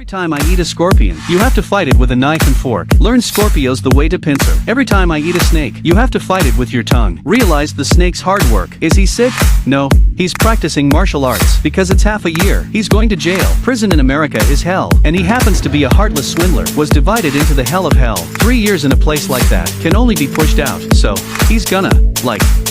time I eat a scorpion, you have to fight it with a knife and fork. Learn Scorpios the way to pincer. Every time I eat a snake, you have to fight it with your tongue. Realize the snake's hard work. Is he sick? No. He's practicing martial arts. Because it's half a year, he's going to jail. Prison in America is hell. And he happens to be a heartless swindler. Was divided into the hell of hell. 3 years in a place like that can only be pushed out. So, he's gonna,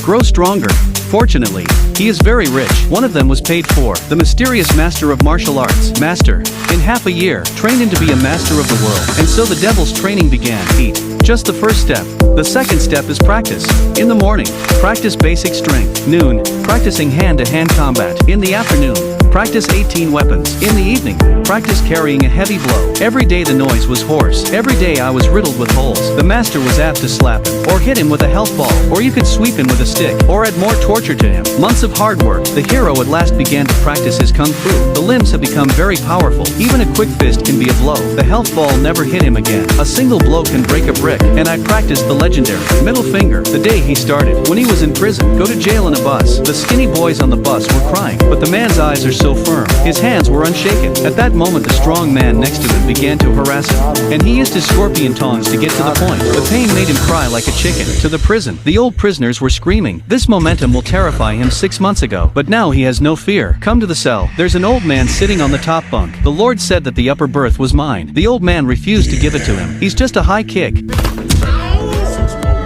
grow stronger. Fortunately, he is very rich. One of them was paid for. The mysterious master of martial arts. Master. In half a year, trained in to be a master of the world. And so the devil's training began. Eat. Just the first step. The second step is practice. In the morning, practice basic strength. Noon, practicing hand-to-hand combat. In the afternoon, practice 18 weapons. In the evening, practice carrying a heavy blow. Every day the noise was hoarse. Every day I was riddled with holes. The master was apt to slap him, or hit him with a health ball, or you could sweep him with a stick, or add more torture to him. Months of hard work, the hero at last began to practice his kung fu. The limbs have become very powerful. Even a quick fist can be a blow. The health ball never hit him again. A single blow can break a brick, and I practiced the legendary middle finger. The day he started, when he was in prison, go to jail in a bus. The skinny boys on the bus were crying, but the man's eyes are so firm. His hands were unshaken. At that moment the strong man next to him began to harass him, and he used his scorpion tongs to get to the point. The pain made him cry like a chicken. To the prison, the old prisoners were screaming. This momentum will terrify him 6 months ago, but now he has no fear. Come to the cell. There's an old man sitting on the top bunk. The Lord said that the upper berth was mine. The old man refused to give it to him. He's just a high kick.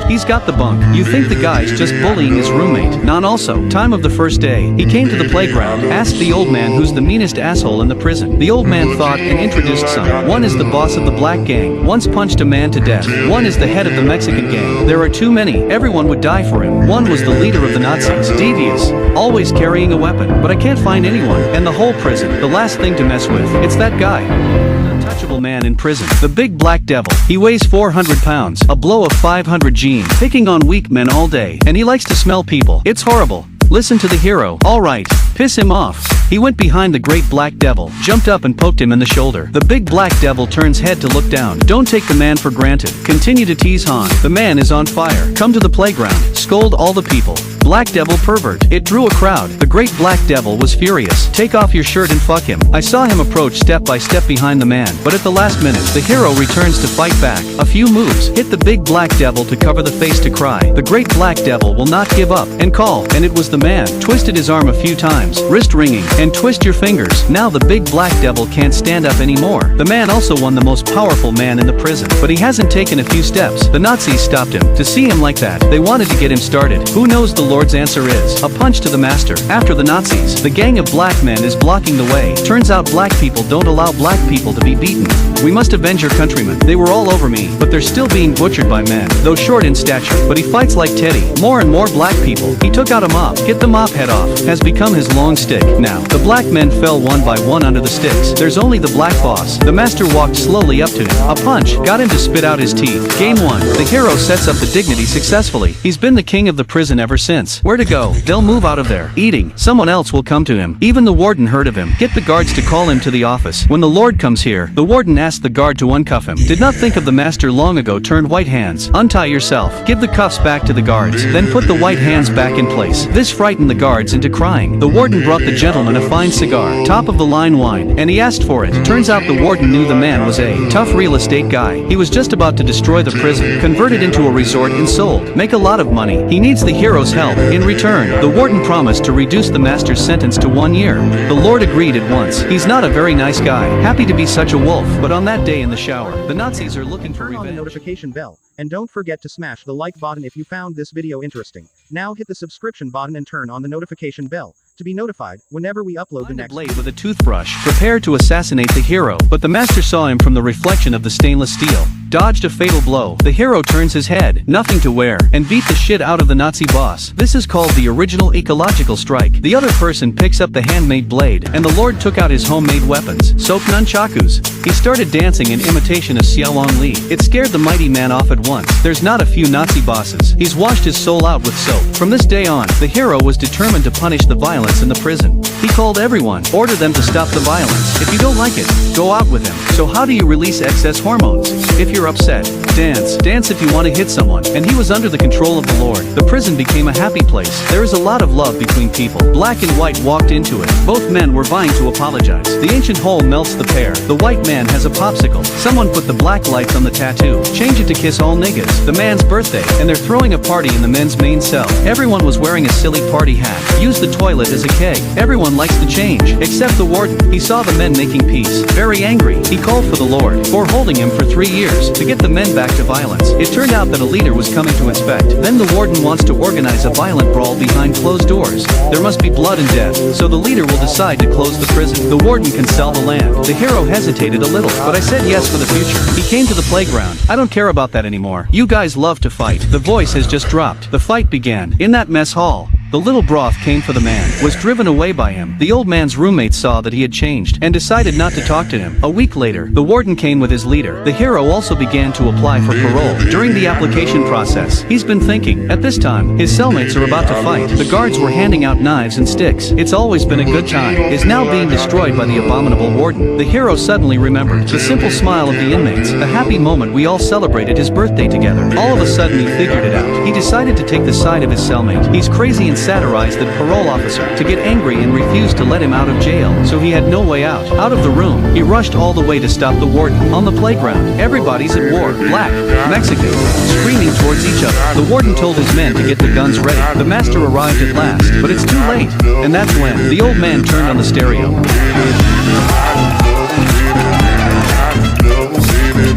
He's got the bunk. You think the guy's just bullying his roommate. Not also. Time of the first day. He came to the playground, asked the old man who's the meanest asshole in the prison. The old man thought and introduced some. One is the boss of the black gang. Once punched a man to death. One is the head of the Mexican gang. There are too many. Everyone would die for him. One was the leader of the Nazis. Devious. Always carrying a weapon. But I can't find anyone. And the whole prison. The last thing to mess with. It's that guy. Untouchable man in prison. The big black devil. He weighs 400 pounds. A blow of 500 G's. Picking on weak men all day. And he likes to smell people. It's horrible. Listen to the hero. Alright. Piss him off. He went behind the great black devil, jumped up and poked him in the shoulder. The big black devil turns head to look down. Don't take the man for granted. Continue to tease Han. The man is on fire. Come to the playground. Scold all the people. Black devil pervert. It drew a crowd. The great black devil was furious. Take off your shirt and fuck him. I saw him approach step by step behind the man, but at the last minute, the hero returns to fight back. A few moves. Hit the big black devil to cover the face to cry. The great black devil will not give up and call, and it was the man. Twisted his arm a few times, wrist ringing, and twist your fingers. Now the big black devil can't stand up anymore. The man also won the most powerful man in the prison, but he hasn't taken a few steps. The Nazis stopped him. To see him like that, they wanted to get him started. Who knows the Lord's answer is? A punch to the master. After the Nazis, the gang of black men is blocking the way. Turns out black people don't allow black people to be beaten. We must avenge your countrymen. They were all over me, but they're still being butchered by men, though short in stature. But he fights like Teddy. More and more black people. He took out a mop. Get the mop head off. Has become his long stick. Now, the black men fell one by one under the sticks. There's only the black boss. The master walked slowly up to him. A punch got him to spit out his teeth. Game 1. The hero sets up the dignity successfully. He's been the king of the prison ever since. Where to go? They'll move out of there. Eating. Someone else will come to him. Even the warden heard of him. Get the guards to call him to the office. When the Lord comes here, the warden asked the guard to uncuff him. Did not think of the master long ago. Turned white hands. Untie yourself. Give the cuffs back to the guards. Then put the white hands back in place. This frightened the guards into crying. The warden brought the gentleman a fine cigar. Top of the line wine. And he asked for it. Turns out the warden knew the man was a tough real estate guy. He was just about to destroy the prison. Convert it into a resort and sold. Make a lot of money. He needs the hero's help. In return, the warden promised to reduce the master's sentence to 1 year. The Lord agreed at once. He's not a very nice guy. Happy to be such a wolf. But on that day in the shower, the Nazis are looking for revenge. Turn on the notification bell. And don't forget to smash the like button if you found this video interesting. Now hit the subscription button and turn on the notification bell to be notified whenever we upload the next blade with a toothbrush, prepared to assassinate the hero, but the master saw him from the reflection of the stainless steel. Dodged a fatal blow. The hero turns his head, nothing to wear, and beat the shit out of the Nazi boss. This is called the original ecological strike. The other person picks up the handmade blade, and the Lord took out his homemade weapons, soap nunchakus. He started dancing in imitation of Xiaolong Li. It scared the mighty man off at once. There's not a few Nazi bosses. He's washed his soul out with soap. From this day on, the hero was determined to punish the violence in the prison. He called everyone, ordered them to stop the violence. If you don't like it, go out with him. So how do you release excess hormones? If you're you're upset, dance. Dance if you want to hit someone. And he was under the control of the Lord. The prison became a happy place. There is a lot of love between people. Black and white walked into it. Both men were vying to apologize. The ancient hole melts the pair. The white man has a popsicle. Someone put the black lights on the tattoo. Change it to kiss all niggas. The man's birthday. And they're throwing a party in the men's main cell. Everyone was wearing a silly party hat. Use the toilet as a keg. Everyone likes to change. Except the warden. He saw the men making peace. Very angry. He called for the Lord. For holding him for 3 years. To get the men back to violence. It turned out that a leader was coming to inspect. Then the warden wants to organize a violent brawl behind closed doors. There must be blood and death. So the leader will decide to close the prison. The warden can sell the land. The hero hesitated a little, but I said yes for the future. He came to the playground. I don't care about that anymore. You guys love to fight. The voice has just dropped. The fight began. In that mess hall. The little broth came for the man, was driven away by him. The old man's roommate saw that he had changed, and decided not to talk to him. A week later, the warden came with his leader. The hero also began to apply for parole. During the application process, he's been thinking. At this time, his cellmates are about to fight. The guards were handing out knives and sticks. It's always been a good time. Is now being destroyed by the abominable warden. The hero suddenly remembered. The simple smile of the inmates. The happy moment we all celebrated his birthday together. All of a sudden he figured it out. He decided to take the side of his cellmate. He's crazy and satirized the parole officer to get angry and refused to let him out of jail, so he had no way out. Out of the room, he rushed all the way to stop the warden. On the playground, everybody's at war. Black, Mexican, screaming towards each other. The warden told his men to get the guns ready. The master arrived at last, but it's too late. And that's when the old man turned on the stereo.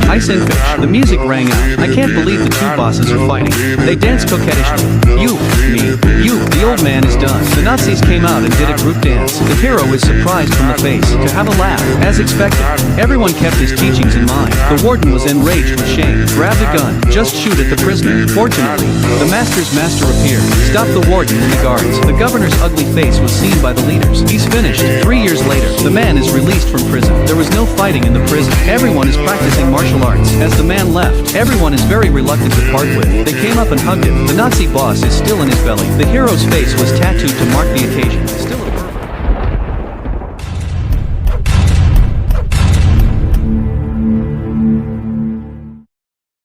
Ice and fish. The music rang out. I can't believe the two bosses are fighting. They dance coquettishly. You, me, you. The old man is done. The Nazis came out and did a group dance. The hero is surprised from the face to have a laugh. As expected, everyone kept his teachings in mind. The warden was enraged with shame. Grabbed a gun. Just shoot at the prisoner. Fortunately, the master's master appeared. Stopped the warden and the guards. The governor's ugly face was seen by the leaders. He's finished. 3 years later, the man is released from prison. There was no fighting in the prison. Everyone is practicing martial arts. As the man left, everyone is very reluctant to part with. They came up and hugged him. The Nazi boss is still in his belly. The hero's face was tattooed to mark the occasion.